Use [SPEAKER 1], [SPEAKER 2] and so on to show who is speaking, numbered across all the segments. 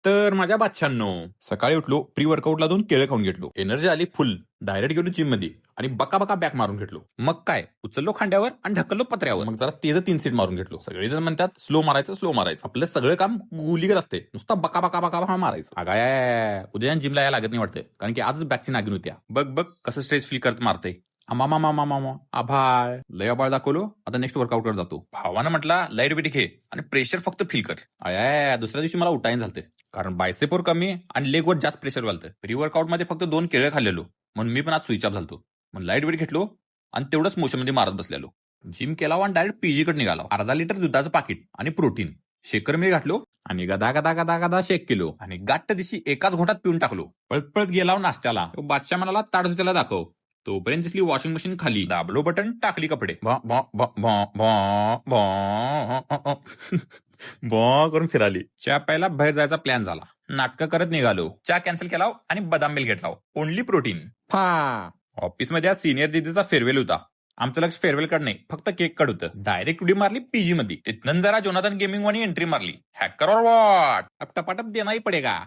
[SPEAKER 1] तर माझ्या बादशांनो सकाळी उठलो, प्री वर्कआउटला 2 केळं खाऊन घेतलो, एनर्जी आली फुल. डायरेक्ट गेलो जिम मध्ये आणि बका बका बॅक मारून घेतलो. मग काय उचललो खांद्यावर आणि ढकललो पत्र्यावर. मग जरा तेज 3 सीट मारून घेतलो. सगळेजण म्हणतात स्लो मारायचं. आपलं सगळं काम गुलीगर असते, नुसता बका बका बका बका मारायचं. अगाय उद्या जिमला यायला लागत नाही वाटतं, कारण की आजच बॅकची नागिन होत्या. बघ बघ कसं स्ट्रेस फील करत मारते. मामा आभाळ लय आभाळ दाखवलो. आता नेक्स्ट वर्कआउटवर जातो. भावानं म्हटला लाईट बिटी घे आणि प्रेशर फक्त फील कर. आया दुसऱ्या दिवशी मला उठायला झालते, कारण बायसेपवर कमी आणि लेगवर जास्त प्रेशर वालतं. प्री वर्कआउट मध्ये फक्त 2 केळं खाल्लेलो, म्हणून मी पण आज स्विच ऑफ झालतो. मग लाईट वेट घेतलो आणि तेवढंच मोशन मध्ये मारत बसलेलो. जिम केला आणि डायरेक्ट पीजी कडे निघालो. अर्धा लिटर दुधाचं पाकिट आणि प्रोटीन शेकर मी घातलो आणि गदा गदा गदा गदा शेक केलो आणि गाठ दिशी एकाच घोटात पिऊन टाकलो. पळत पळत गेला नाश्त्याला. बादशाह म्हणाला ताट त्याला दाखव. तोपर्यंत दिसली वॉशिंग मशीन खाली. दाबलो बटन, टाकली कपडे. बॉ करून फिराली. चहा प्यायला बाहेर जायचा प्लॅन झाला. नाटकं करत निघालो. चहा कॅन्सल केला आणि बदाम मिल्क घेतला. Only protein. ऑफिसमध्ये आज सिनियर दिदीचा फेअरवेल होता. आमचं लक्ष फेअरवेल कड नाही, फक्त केक कड होतं. डायरेक्ट उडी मारली पीजी मध्ये. तिथनं जरा जोनाथन गेमिंग वाणी एंट्री मारली. हॅकर और वॉट, अब टपाटप देना ही पडेगा.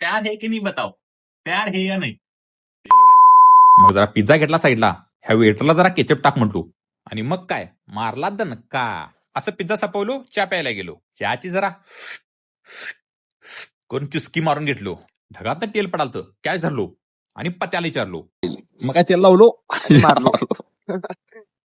[SPEAKER 2] प्यार है कि नहीं बताओ, प्यार है या नहीं.
[SPEAKER 1] मग जरा पिझ्झा घेतला साईडला. ह्या वेटरला जरा केचप टाक म्हटलो आणि मग काय मारला दणका. असं पिझ्झा सपवलो, चहा प्यायला गेलो. चहाची जरा कोण चुस्की मारून घेतलो. ढगात तेल पडालतं, कॅच धरलो आणि पत्याला विचारलो.
[SPEAKER 3] मग काय तेल लावलो आणि मारलो.